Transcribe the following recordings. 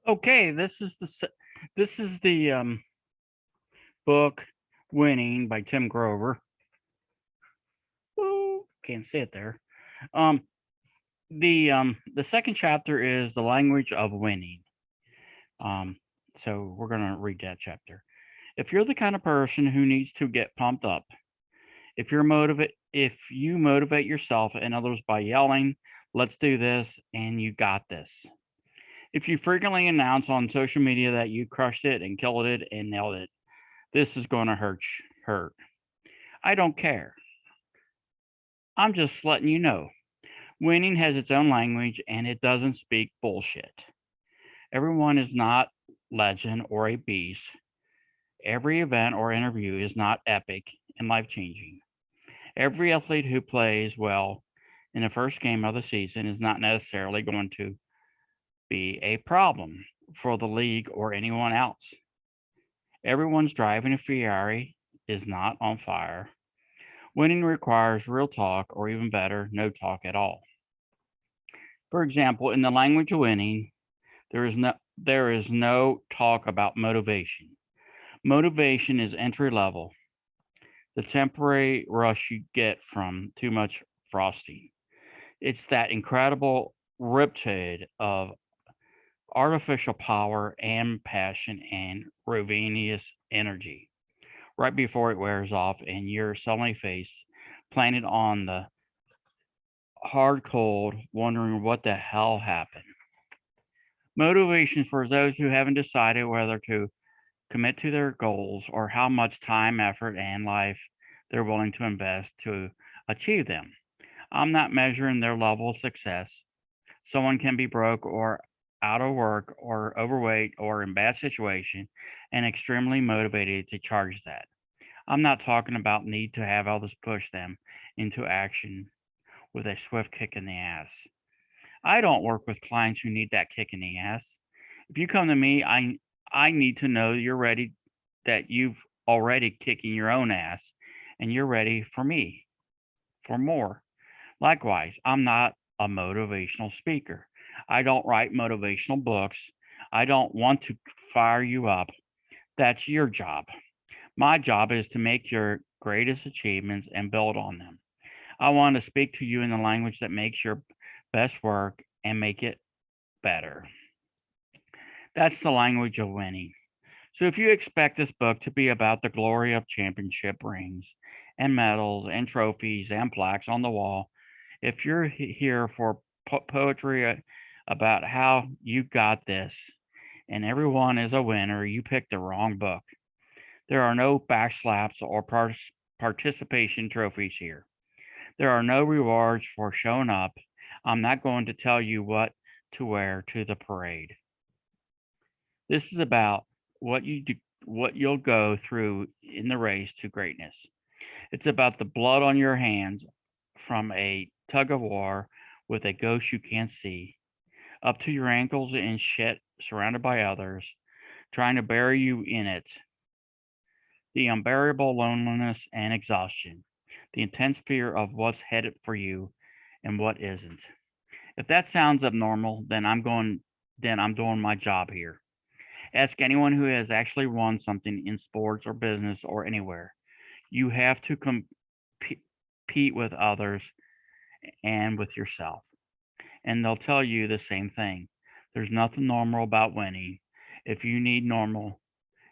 Okay, this is the book Winning by Tim Grover. Ooh, can't see it there. Um, the second chapter is the language of winning. Um, so we're gonna read that chapter. If you're the kind of person who needs to get pumped up, if you motivate yourself and others by yelling, "Let's do this," and "You got this." If you frequently announce on social media that you crushed it and killed it and nailed it, this is going to hurt. I don't care. I'm just letting you know. Winning has its own language and it doesn't speak bullshit. Everyone is not legend or a beast. Every event or interview is not epic and life changing. Every athlete who plays well in the first game of the season is not necessarily going to be a problem for the league or anyone else. Everyone's driving a Ferrari is not on fire. Winning requires real talk, or even better, no talk at all. For example, in the language of winning, there is no talk about motivation. Motivation is entry level, the temporary rush you get from too much frosting. It's that incredible riptide of artificial power and passion and ravenous energy right before it wears off and you're suddenly face planted on the hard cold, wondering what the hell happened. Motivation for those who haven't decided whether to commit to their goals or how much time, effort, and life they're willing to invest to achieve them. I'm not measuring their level of success. Someone can be broke or out of work or overweight or in bad situation and extremely motivated to charge that. I'm not talking about need to have others push them into action with a swift kick in the ass. I don't work with clients who need that kick in the ass. If you come to me, I need to know you're ready, that you've already kicking your own ass and you're ready for me for more. Likewise, I'm not a motivational speaker. I don't write motivational books. I don't want to fire you up. That's your job. My job is to make your greatest achievements and build on them. I want to speak to you in the language that makes your best work and make it better. That's the language of winning. So if you expect this book to be about the glory of championship rings and medals and trophies and plaques on the wall, if you're here for poetry about how you got this and everyone is a winner, you picked the wrong book. There are no backslaps or participation trophies here. There are no rewards for showing up. I'm not going to tell you what to wear to the parade. This is about what you'll go through in the race to greatness. It's about the blood on your hands from a tug of war with a ghost you can't see, up to your ankles in shit surrounded by others, trying to bury you in it. The unbearable loneliness and exhaustion, the intense fear of what's headed for you and what isn't. If that sounds abnormal, then I'm doing my job here. Ask anyone who has actually won something in sports or business or anywhere. You have to compete with others and with yourself, and they'll tell you the same thing. There's nothing normal about winning. If you need normal,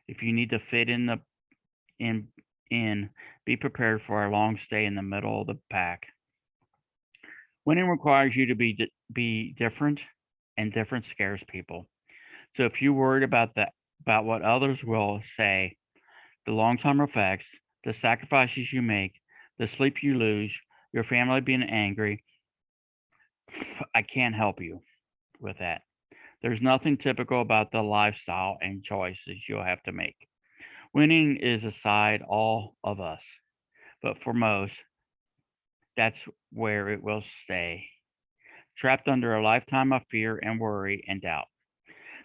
if you need to fit in in, be prepared for a long stay in the middle of the pack. Winning requires you to be different, and different scares people. So if you're worried about what others will say, the long-term effects, the sacrifices you make, the sleep you lose, your family being angry, I can't help you with that. There's nothing typical about the lifestyle and choices you'll have to make. Winning is aside all of us, but for most, that's where it will stay, trapped under a lifetime of fear and worry and doubt.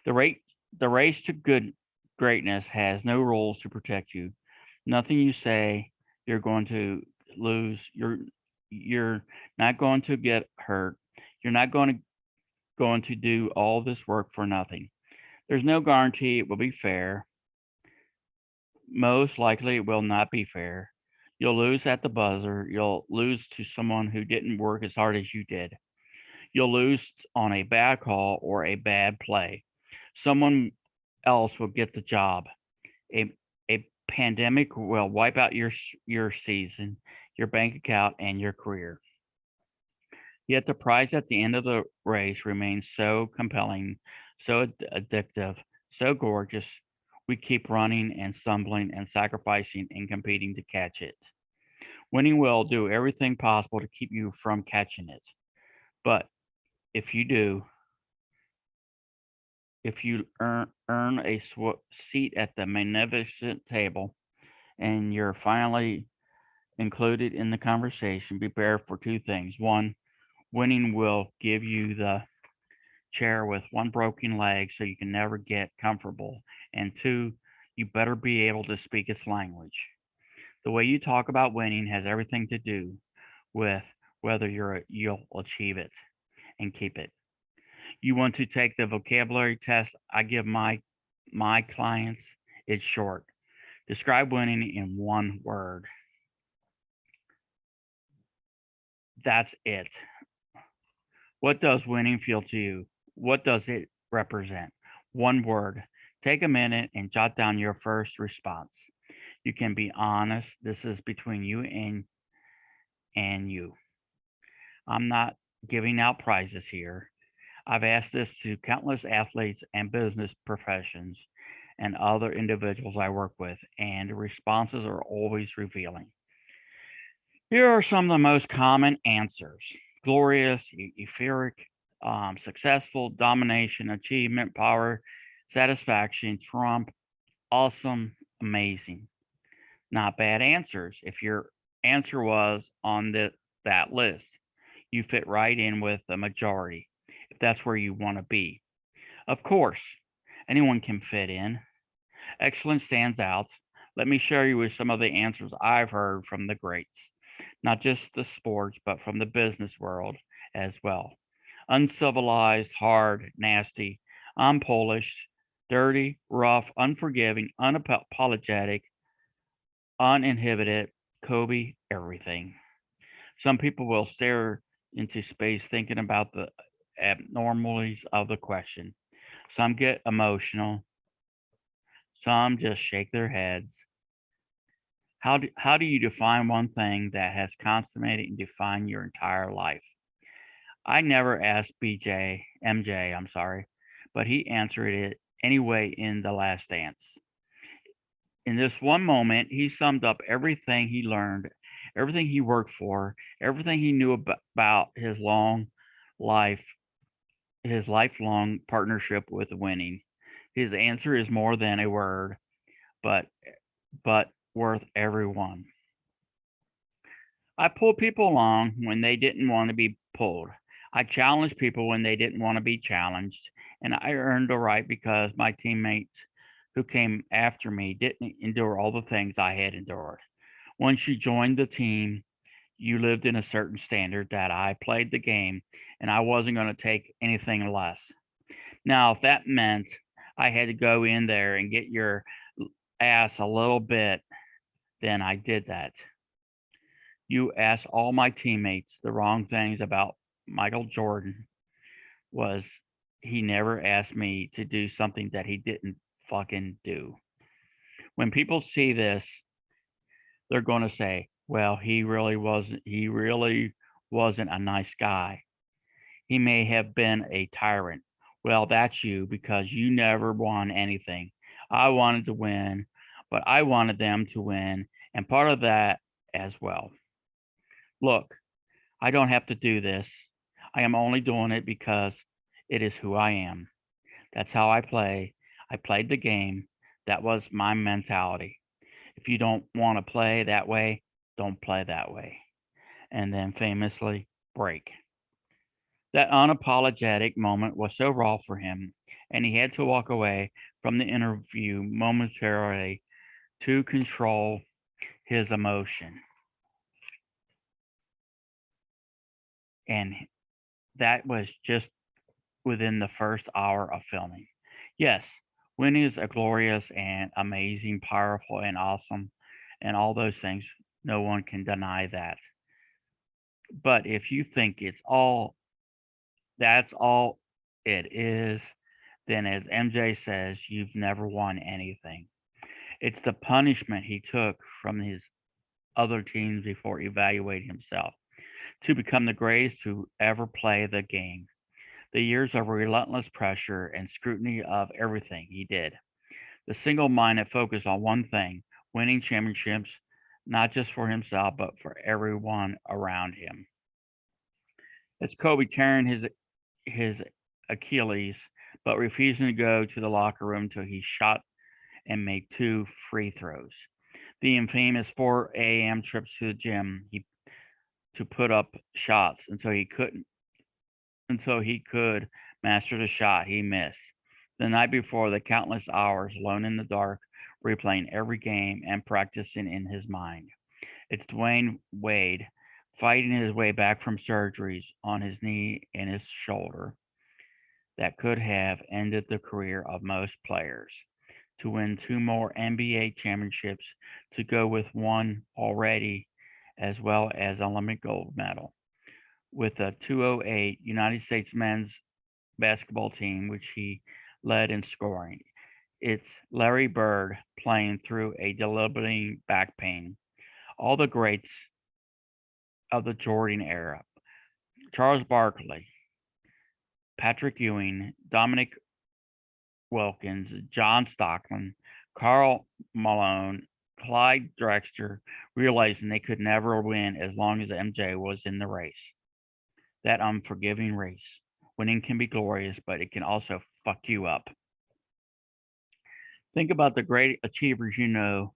The rate the race to greatness has no rules to protect you. Nothing you say you're going to lose. You're not going to get hurt. You're not going to do all this work for nothing. There's no guarantee it will be fair. Most likely it will not be fair. You'll lose at the buzzer. You'll lose to someone who didn't work as hard as you did. You'll lose on a bad call or a bad play. Someone else will get the job. A, a pandemic will wipe out your season, your bank account, and your career. Yet the prize at the end of the race remains so compelling, so addictive, so gorgeous. We keep running and stumbling and sacrificing and competing to catch it. Winning will do everything possible to keep you from catching it. But if you do, if you earn a seat at the magnificent table and you're finally included in the conversation, be prepared for two things. One, winning will give you the chair with one broken leg so you can never get comfortable. And two, you better be able to speak its language. The way you talk about winning has everything to do with whether you'll achieve it and keep it. You want to take the vocabulary test I give my clients? It's short. Describe winning in one word. That's it. What does winning feel to you? What does it represent? One word. Take a minute and jot down your first response. You can be honest. This is between you and you. I'm not giving out prizes here. I've asked this to countless athletes and business professions and other individuals I work with, and the responses are always revealing. Here are some of the most common answers: glorious, euphoric, successful, domination, achievement, power, satisfaction, trump, awesome, amazing. Not bad answers. If your answer was on that list, you fit right in with the majority, if that's where you want to be. Of course, anyone can fit in. Excellence stands out. Let me share you with some of the answers I've heard from the greats, not just the sports, but from the business world as well. Uncivilized, hard, nasty, unpolished, dirty, rough, unforgiving, unapologetic, uninhibited, Kobe, everything. Some people will stare into space thinking about the abnormalities of the question. Some get emotional. Some just shake their heads. How do you define one thing that has consummated and defined your entire life? I never asked MJ, I'm sorry, but he answered it anyway in The Last Dance. In this one moment, he summed up everything he learned, everything he worked for, everything he knew about his lifelong partnership with winning. His answer is more than a word, but worth every one. I pulled people along when they didn't want to be pulled. I challenged people when they didn't want to be challenged, and I earned the right because my teammates who came after me didn't endure all the things I had endured. Once you joined the team, you lived in a certain standard that I played the game and I wasn't going to take anything less. Now, if that meant I had to go in there and get your ass a little bit, then I did that. You asked all my teammates the wrong things about Michael Jordan. Was he never asked me to do something that he didn't fucking do. When people see this, they're going to say, well, he really wasn't a nice guy. He may have been a tyrant. Well, that's you because you never won anything. I wanted to win, but I wanted them to win, and part of that as well. Look, I don't have to do this. I am only doing it because it is who I am. That's how I play. I played the game. That was my mentality. If you don't want to play that way, don't play that way. And then famously, break. That unapologetic moment was so raw for him, and he had to walk away from the interview momentarily to control his emotion. And that was just within the first hour of filming. Yes, winning is a glorious and amazing, powerful and awesome, and all those things. No one can deny that. But if you think that's all it is, then as MJ says, you've never won anything. It's the punishment he took from his other teams before evaluating himself to become the greatest to ever play the game. The years of relentless pressure and scrutiny of everything he did. The single minded focus on one thing, winning championships, not just for himself, but for everyone around him. It's Kobe tearing his Achilles, but refusing to go to the locker room until he shot and made two free throws. The infamous 4 a.m. trips to the gym to put up shots until he could master the shot he missed. The night before, the countless hours alone in the dark, replaying every game and practicing in his mind. It's Dwayne Wade fighting his way back from surgeries on his knee and his shoulder that could have ended the career of most players. To win two more NBA championships, to go with one already, as well as Olympic gold medal. With the 208 United States men's basketball team, which he led in scoring. It's Larry Bird playing through a debilitating back pain. All the greats of the Jordan era: Charles Barkley, Patrick Ewing, Dominic Wilkins, John Stockton, Carl Malone, Clyde Drexler, realizing they could never win as long as MJ was in the race. That unforgiving race. Winning can be glorious, but it can also fuck you up. Think about the great achievers you know,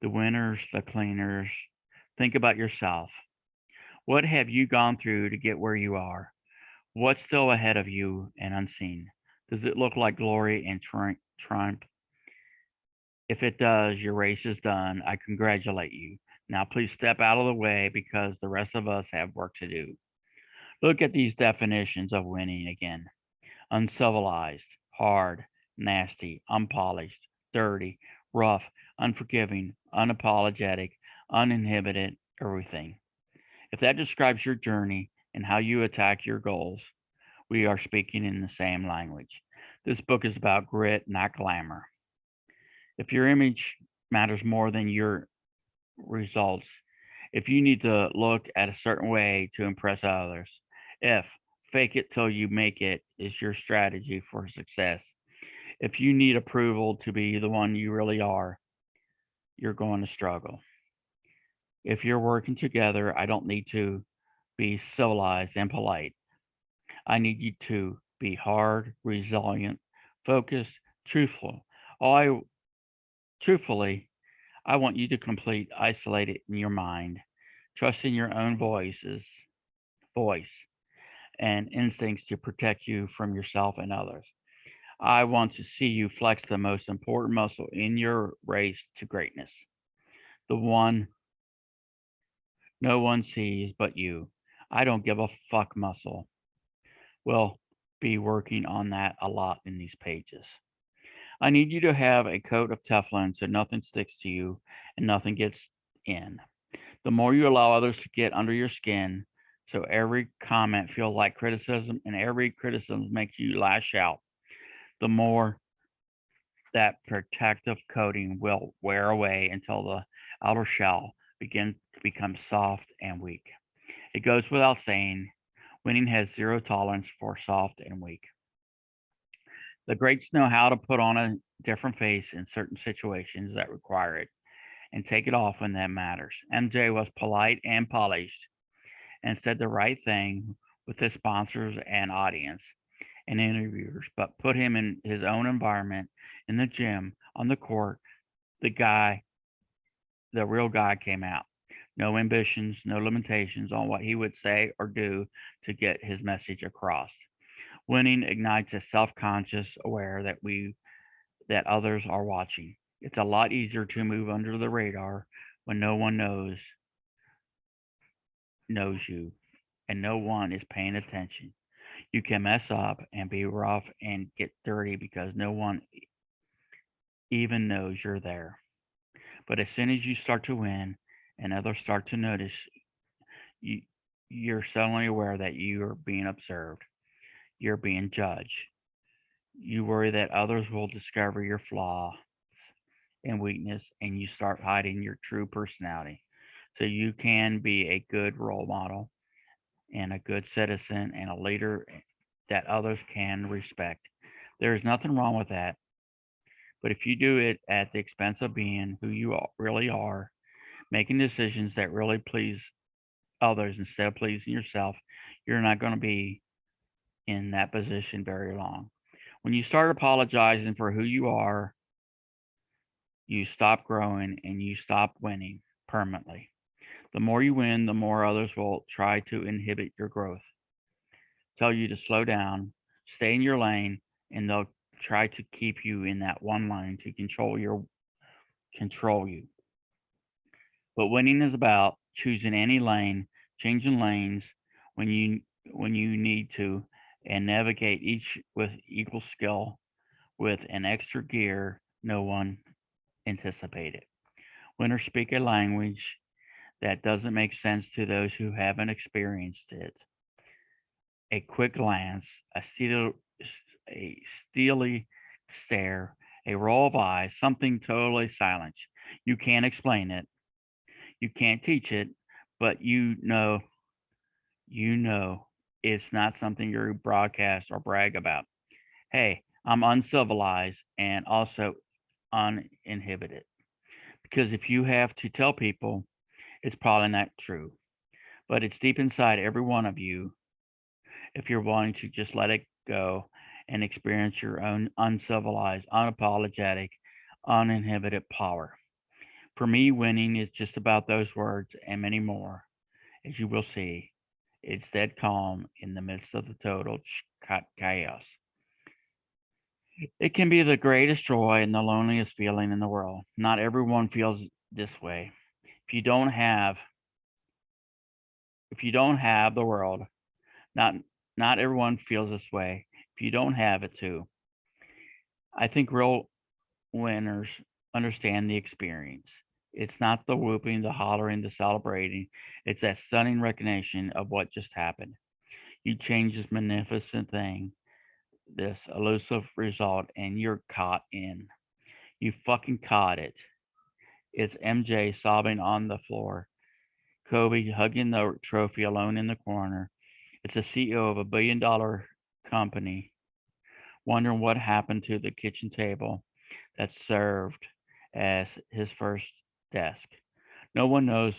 the winners, the cleaners. Think about yourself. What have you gone through to get where you are? What's still ahead of you and unseen? Does it look like glory and triumph? If it does, your race is done. I congratulate you. Now, please step out of the way because the rest of us have work to do. Look at these definitions of winning again: uncivilized, hard, nasty, unpolished, dirty, rough, unforgiving, unapologetic, uninhibited, everything. If that describes your journey and how you attack your goals, we are speaking in the same language. This book is about grit, not glamour. If your image matters more than your results, if you need to look at a certain way to impress others, if fake it till you make it is your strategy for success, if you need approval to be the one you really are, you're going to struggle. If you're working together, I don't need to be civilized and polite. I need you to be hard, resilient, focused, truthful. All I truthfully, I want you to complete isolated in your mind, trusting your own voice and instincts to protect you from yourself and others. I want to see you flex the most important muscle in your race to greatness, the one no one sees but you. I don't give a fuck muscle. We'll be working on that a lot in these pages. I need you to have a coat of Teflon so nothing sticks to you and nothing gets in. The more you allow others to get under your skin, so every comment feels like criticism and every criticism makes you lash out, the more that protective coating will wear away until the outer shell begins to become soft and weak. It goes without saying, winning has zero tolerance for soft and weak. The greats know how to put on a different face in certain situations that require it and take it off when that matters. MJ was polite and polished and said the right thing with his sponsors and audience and interviewers, but put him in his own environment, in the gym, on the court. The guy, the real guy, came out. No ambitions, no limitations on what he would say or do to get his message across. Winning ignites a self-conscious aware that others are watching. It's a lot easier to move under the radar when no one knows you and no one is paying attention. You can mess up and be rough and get dirty because no one even knows you're there. But as soon as you start to win and others start to notice, you, you're suddenly aware that you are being observed, you're being judged. You worry that others will discover your flaw and weakness, and you start hiding your true personality. So you can be a good role model and a good citizen and a leader that others can respect. There is nothing wrong with that. But if you do it at the expense of being who you really are, making decisions that really please others instead of pleasing yourself, you're not going to be in that position very long. When you start apologizing for who you are, you stop growing and you stop winning permanently. The more you win, the more others will try to inhibit your growth, tell you to slow down, stay in your lane, and they'll try to keep you in that one lane to control you. But winning is about choosing any lane, changing lanes when you need to, and navigate each with equal skill with an extra gear no one anticipated. Winners speak a language that doesn't make sense to those who haven't experienced it. A quick glance, a steely stare, a roll of eyes, something totally silent. You can't explain it. You can't teach it, but you know it's not something you broadcast or brag about. Hey, I'm uncivilized and also uninhibited. Because if you have to tell people, it's probably not true. But it's deep inside every one of you if you're willing to just let it go and experience your own uncivilized, unapologetic, uninhibited power. For me, winning is just about those words and many more. As you will see, it's dead calm in the midst of the total chaos. It can be the greatest joy and the loneliest feeling in the world. Not everyone feels this way. If you don't have if you don't have the world, not not everyone feels this way. If you don't have it too. I think real winners understand the experience. It's not the whooping, the hollering, the celebrating. It's that stunning recognition of what just happened. You change this magnificent thing, this elusive result, and you're caught in. You fucking caught it. It's MJ sobbing on the floor, Kobe hugging the trophy alone in the corner. It's the CEO of a $1 billion company wondering what happened to the kitchen table that served as his first desk. No one knows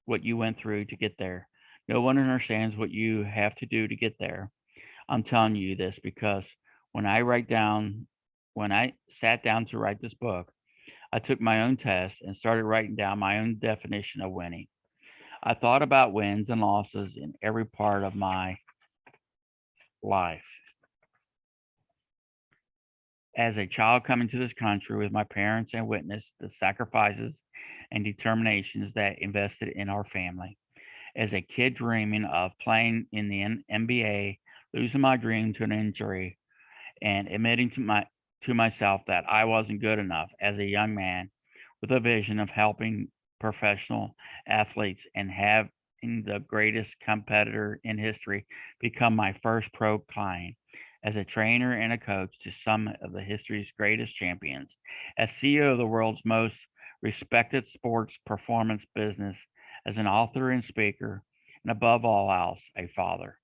what you went through to get there. No one understands what you have to do to get there. I'm telling you this because when I write down, when I sat down to write this book, I took my own test and started writing down my own definition of winning. I thought about wins and losses in every part of my life. As a child coming to this country with my parents and witnessed the sacrifices and determinations that invested in our family. As a kid dreaming of playing in the NBA, losing my dream to an injury, and admitting to myself that I wasn't good enough as a young man with a vision of helping professional athletes and having the greatest competitor in history become my first pro client as a trainer and a coach to some of the history's greatest champions, as CEO of the world's most respected sports performance business, as an author and speaker, and above all else, a father.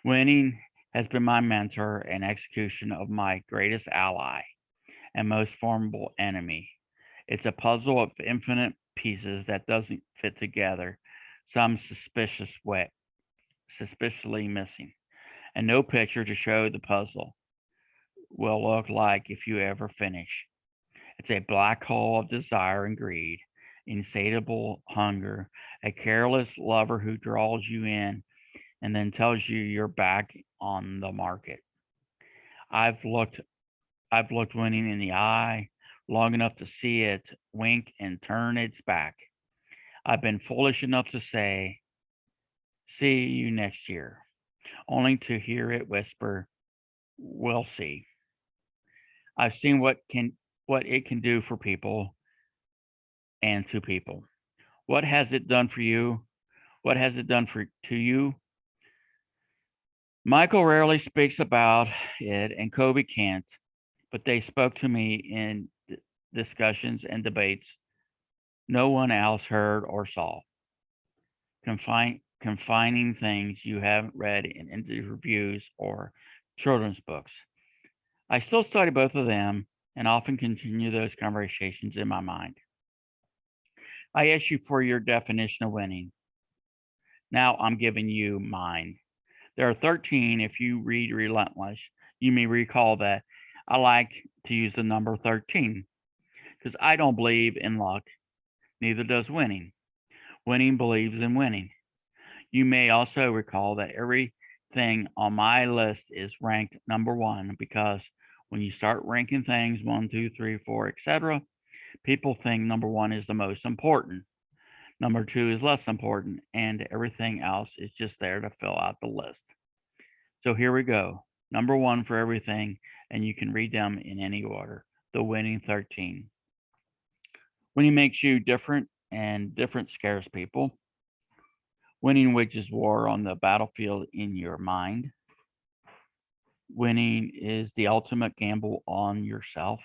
Winning has been my mentor and execution of my greatest ally and most formidable enemy. It's a puzzle of infinite pieces that doesn't fit together, some suspiciously missing, and no picture to show the puzzle will look like if you ever finish. It's a black hole of desire and greed, insatiable hunger, a careless lover who draws you in and then tells you you're back on the market. I've looked I've looked winning in the eye long enough to see it wink and turn its back. I've been foolish enough to say, see you next year. only to hear it whisper, "We'll see." I've seen what it can do for people and to people. What has it done for you? What has it done to you? Michael rarely speaks about it, and Kobe can't, but they spoke to me in discussions and debates no one else heard or saw. Confining things you haven't read in interviews or children's books. I still study both of them and often continue those conversations in my mind. I asked you for your definition of winning. Now I'm giving you mine. There are 13. If you read Relentless, you may recall that I like to use the number 13 because I don't believe in luck, neither does winning. Winning believes in winning. You may also recall that everything on my list is ranked number one because when you start ranking things 1, 2, 3, 4, etc., people think number one is the most important. Number two is less important, and everything else is just there to fill out the list. So here we go. Number one for everything, and you can read them in any order. The winning 13. Winning makes you different, and different scares people. Winning wages war on the battlefield in your mind. Winning is the ultimate gamble on yourself.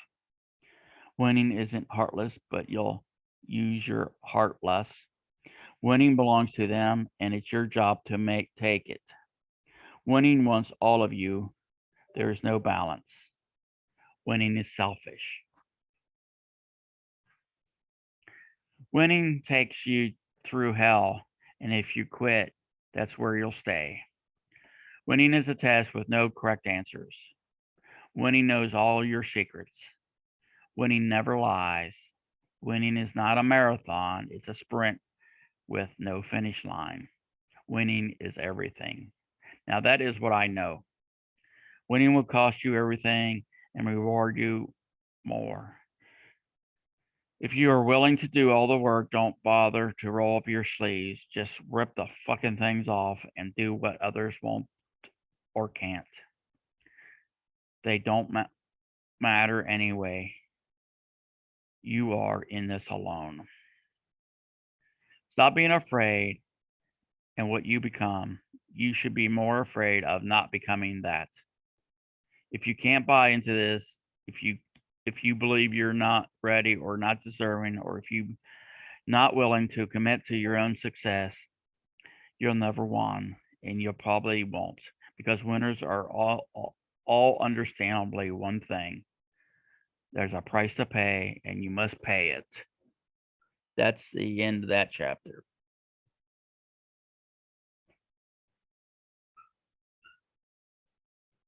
Winning isn't heartless, but you'll use your heart less. Winning belongs to them, and it's your job to take it. Winning wants all of you. There is no balance. Winning is selfish. Winning takes you through hell, and if you quit, that's where you'll stay. Winning is a test with no correct answers. Winning knows all your secrets. Winning never lies. Winning is not a marathon, it's a sprint with no finish line. Winning is everything. Now, that is what I know. Winning will cost you everything and reward you more. If you are willing to do all the work, don't bother to roll up your sleeves. Just rip the fucking things off and do what others won't or can't. They don't matter anyway. You are in this alone. Stop being afraid and what you become. You should be more afraid of not becoming that. If you can't buy into this, if you believe you're not ready or not deserving, or if you not willing to commit to your own success, you'll never win, and you probably won't, because winners are all understandably one thing. There's a price to pay, and you must pay it. That's the end of that chapter.